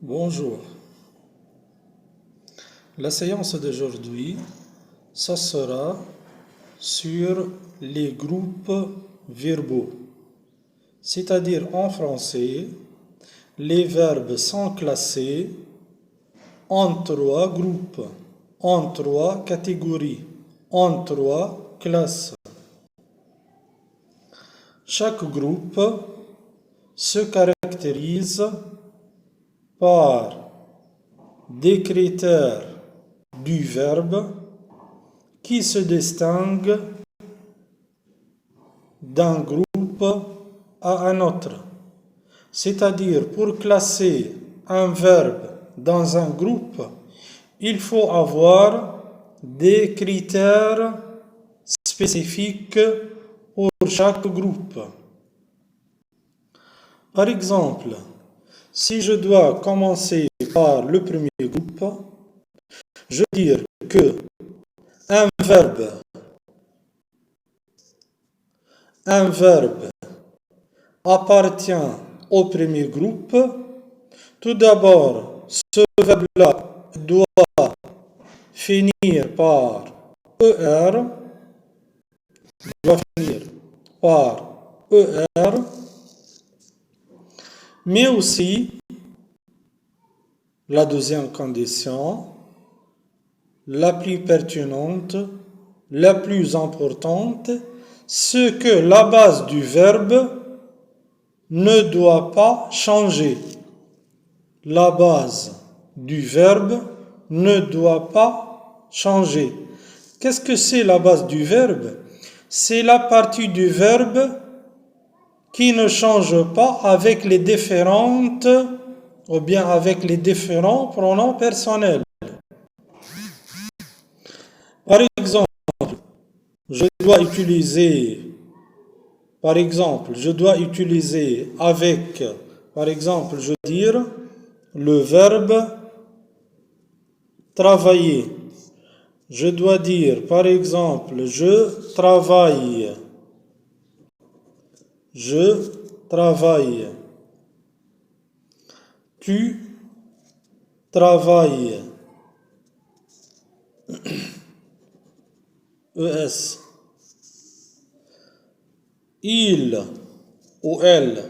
Bonjour. La séance d'aujourd'hui, ça sera sur les groupes verbaux. C'est-à-dire en français, les verbes sont classés en trois groupes, en trois catégories, en trois classes. Chaque groupe se caractérise par des critères du verbe qui se distinguent d'un groupe à un autre. C'est-à-dire, pour classer un verbe dans un groupe, il faut avoir des critères spécifiques pour chaque groupe. Par exemple, si je dois commencer par le premier groupe, je veux dire que un verbe appartient au premier groupe. Tout d'abord, ce verbe-là doit finir par ER, mais aussi, la deuxième condition, la plus pertinente, la plus importante, c'est que la base du verbe ne doit pas changer. La base du verbe ne doit pas changer. Qu'est-ce que c'est la base du verbe? C'est la partie du verbe qui ne change pas avec les différentes ou bien avec les différents pronoms personnels. Par exemple, je dois utiliser avec, par exemple, je veux dire le verbe travailler. Je dois dire, par exemple, je travaille. Je travaille. Tu travailles. ES. Il ou elle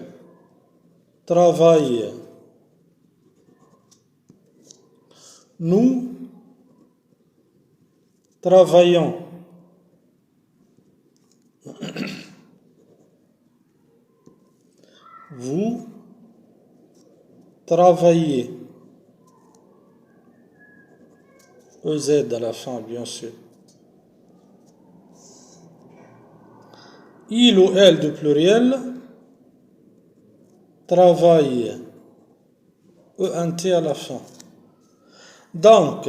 travaille. Nous travaillons. Vous travaillez. EZ à la fin, bien sûr. Il ou elle de pluriel travaille. ENT à la fin. Donc,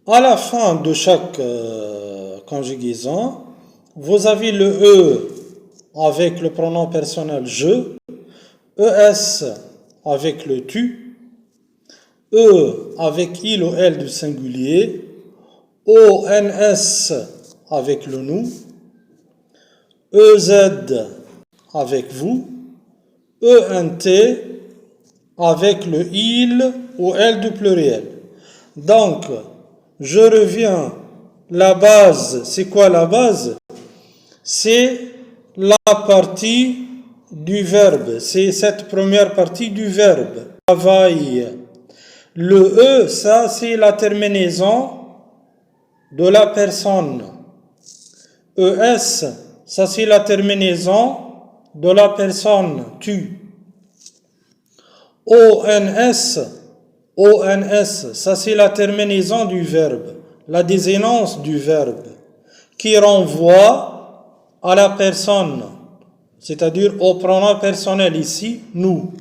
à la fin de chaque conjugaison, vous avez le E avec le pronom personnel je, ES avec le tu, E avec il ou elle du singulier, ONS avec le nous, EZ avec vous, ENT avec le il ou elle du pluriel. Donc, je reviens, la base, c'est quoi la base? C'est la partie du verbe, c'est cette première partie du verbe, travail. Le E, ça c'est la terminaison de la personne. ES, ça c'est la terminaison de la personne, tu. ONS, ça c'est la terminaison du verbe, la désinence du verbe, qui renvoie à la personne, c'est-à-dire au pronom personnel ici, nous.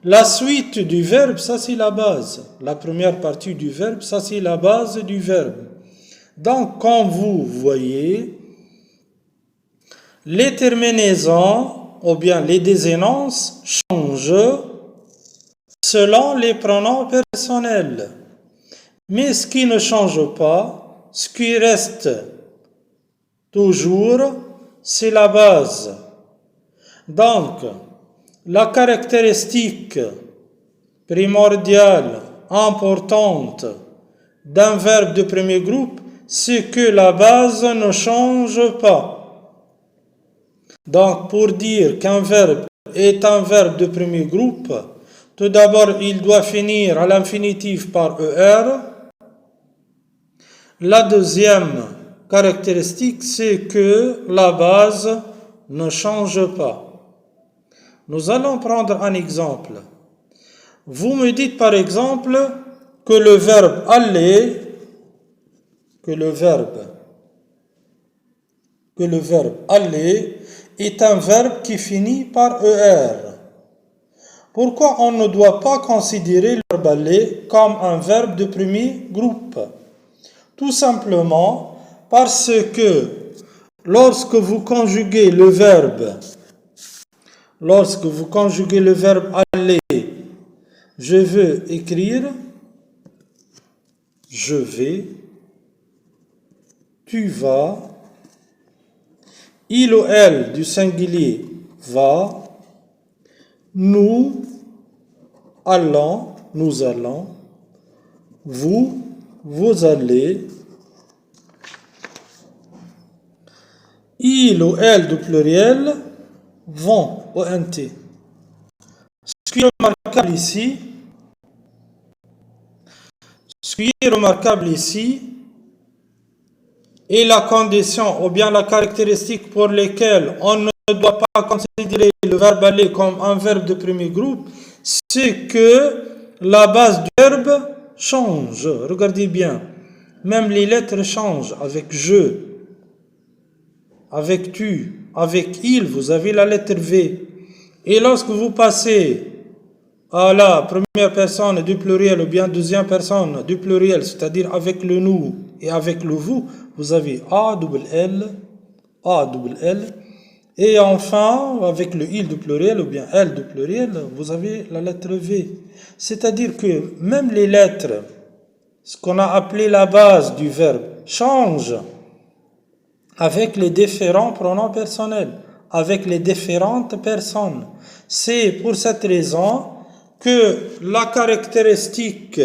La suite du verbe, ça c'est la base. La première partie du verbe, ça c'est la base du verbe. Donc, comme vous voyez, les terminaisons ou bien les désinences changent selon les pronoms personnels. Mais ce qui ne change pas, ce qui reste toujours, c'est la base. Donc, la caractéristique primordiale, importante d'un verbe de premier groupe, c'est que la base ne change pas. Donc, pour dire qu'un verbe est un verbe de premier groupe, tout d'abord, il doit finir à l'infinitif par ER. La deuxième caractéristique, c'est que la base ne change pas. Nous allons prendre un exemple. Vous me dites par exemple que le verbe aller, que le verbe aller est un verbe qui finit par ER. Pourquoi on ne doit pas considérer le verbe aller comme un verbe de premier groupe? Tout simplement parce que lorsque vous conjuguez le verbe aller, je veux écrire, je vais, tu vas, il ou elle du singulier va, nous allons, vous allez, il ou elle du pluriel vont, ONT. Ce qui est remarquable ici est la condition ou bien la caractéristique pour lesquelles on ne doit pas considérer le verbe aller comme un verbe de premier groupe, c'est que la base du verbe change. Regardez bien, même les lettres changent. Avec je, avec tu, avec il, vous avez la lettre V. Et lorsque vous passez à la première personne du pluriel ou bien deuxième personne du pluriel, c'est-à-dire avec le nous et avec le vous, vous avez A, double L, et enfin, avec le il du pluriel ou bien elle du pluriel, vous avez la lettre V. C'est-à-dire que même les lettres, ce qu'on a appelé la base du verbe, changent avec les différents pronoms personnels, avec les différentes personnes. C'est pour cette raison que la caractéristique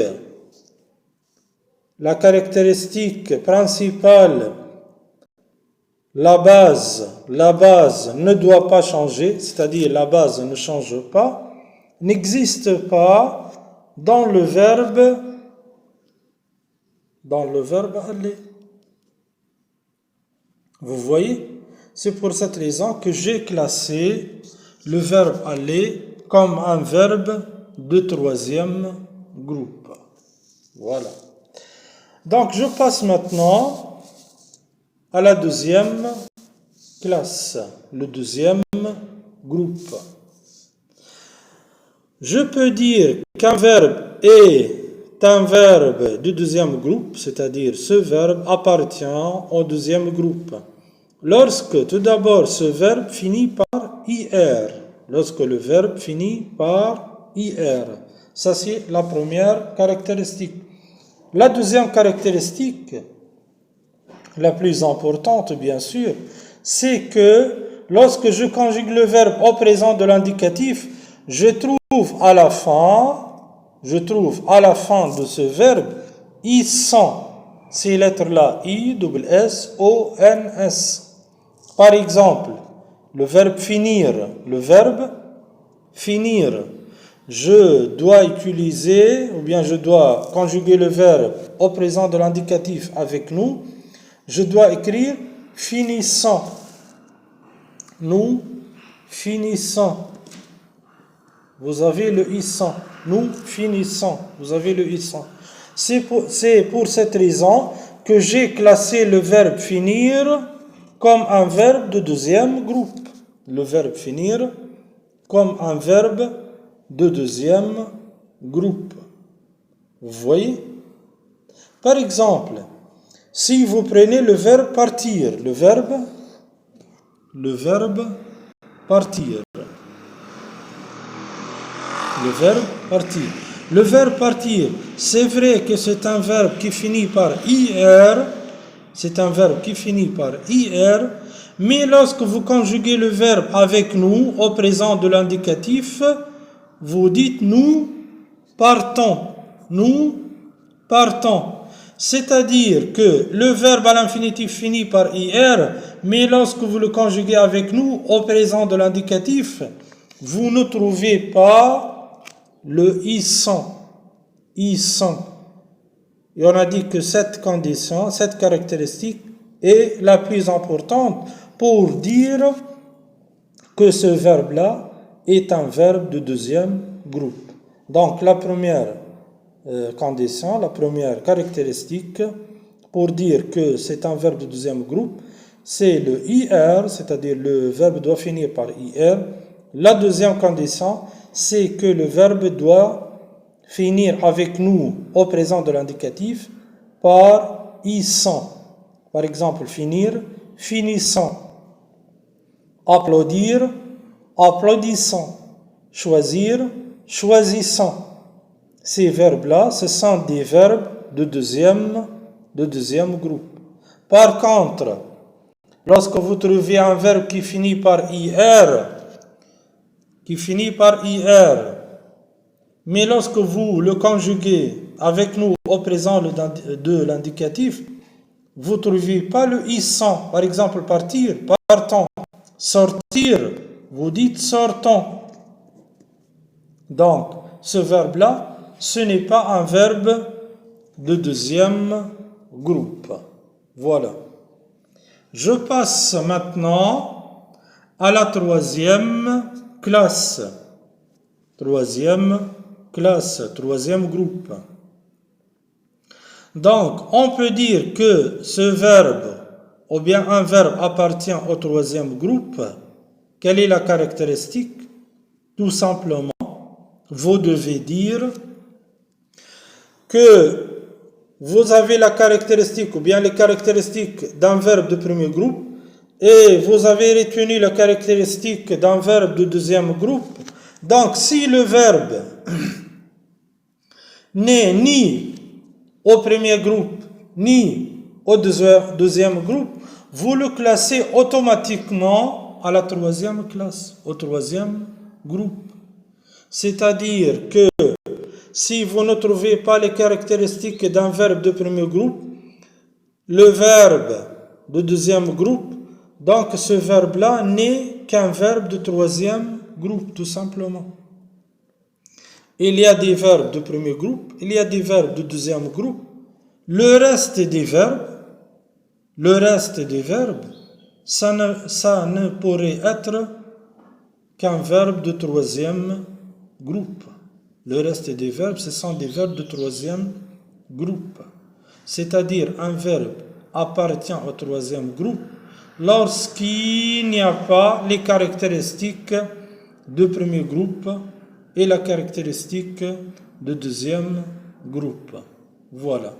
principale, la base ne doit pas changer, c'est-à-dire la base ne change pas, n'existe pas dans le verbe aller. Vous voyez? C'est pour cette raison que j'ai classé le verbe aller comme un verbe de troisième groupe. Voilà. Donc, je passe maintenant à la deuxième classe, le deuxième groupe. Je peux dire qu'un verbe est un verbe du deuxième groupe, c'est-à-dire ce verbe appartient au deuxième groupe. Lorsque, tout d'abord, ce verbe finit par IR. Lorsque le verbe finit par IR. Ça, c'est la première caractéristique. La deuxième caractéristique, la plus importante, bien sûr, c'est que lorsque je conjugue le verbe au présent de l'indicatif, je trouve à la fin de ce verbe I sont. Ces lettres-là, I, double S, O, N, S. Par exemple, le verbe finir, je dois utiliser, ou bien je dois conjuguer le verbe au présent de l'indicatif avec nous, je dois écrire finissant. Nous finissons. Vous avez le issant. Nous finissons. Vous avez le issant. C'est pour cette raison que j'ai classé le verbe finir comme un verbe de deuxième groupe. Le verbe finir comme un verbe de deuxième groupe. Vous voyez? Par exemple, si vous prenez le verbe partir, le verbe partir. Le verbe partir, c'est vrai que c'est un verbe qui finit par IR, mais lorsque vous conjuguez le verbe avec nous au présent de l'indicatif, vous dites nous partons. Nous partons. C'est-à-dire que le verbe à l'infinitif finit par IR, mais lorsque vous le conjuguez avec nous au présent de l'indicatif, vous ne trouvez pas le ils sont. Ils sont. Et on a dit que cette condition, cette caractéristique est la plus importante pour dire que ce verbe-là est un verbe de deuxième groupe. Donc la première condition, la première caractéristique pour dire que c'est un verbe de deuxième groupe, c'est le IR, c'est-à-dire le verbe doit finir par IR. La deuxième condition, c'est que le verbe doit finir avec nous au présent de l'indicatif par ils sont. Par exemple, finir, finissons. Applaudir, applaudissons. Choisir, choisissons. Ces verbes-là, ce sont des verbes de deuxième groupe. Par contre, lorsque vous trouvez un verbe qui finit par IR, mais lorsque vous le conjuguez avec nous au présent de l'indicatif, vous ne trouvez pas le ils sont. Par exemple, partir, partons. Sortir, vous dites sortons. Donc, ce verbe-là, ce n'est pas un verbe de deuxième groupe. Voilà. Je passe maintenant à la troisième classe. Troisième groupe. Donc, on peut dire que ce verbe, ou bien un verbe appartient au troisième groupe. Quelle est la caractéristique? Tout simplement, vous devez dire que vous avez la caractéristique ou bien les caractéristiques d'un verbe de premier groupe et vous avez retenu la caractéristique d'un verbe de deuxième groupe. Donc, si le verbe n'est ni au premier groupe ni au deuxième groupe, vous le classez automatiquement à la troisième classe, au troisième groupe. C'est-à-dire que si vous ne trouvez pas les caractéristiques d'un verbe de premier groupe, le verbe de deuxième groupe, donc ce verbe-là n'est qu'un verbe de troisième groupe, tout simplement. Il y a des verbes de premier groupe, il y a des verbes de deuxième groupe. Le reste des verbes, ça ne pourrait être qu'un verbe de troisième groupe. Le reste des verbes, ce sont des verbes de troisième groupe. C'est-à-dire un verbe appartient au troisième groupe lorsqu'il n'y a pas les caractéristiques de premier groupe et la caractéristique de deuxième groupe. Voilà.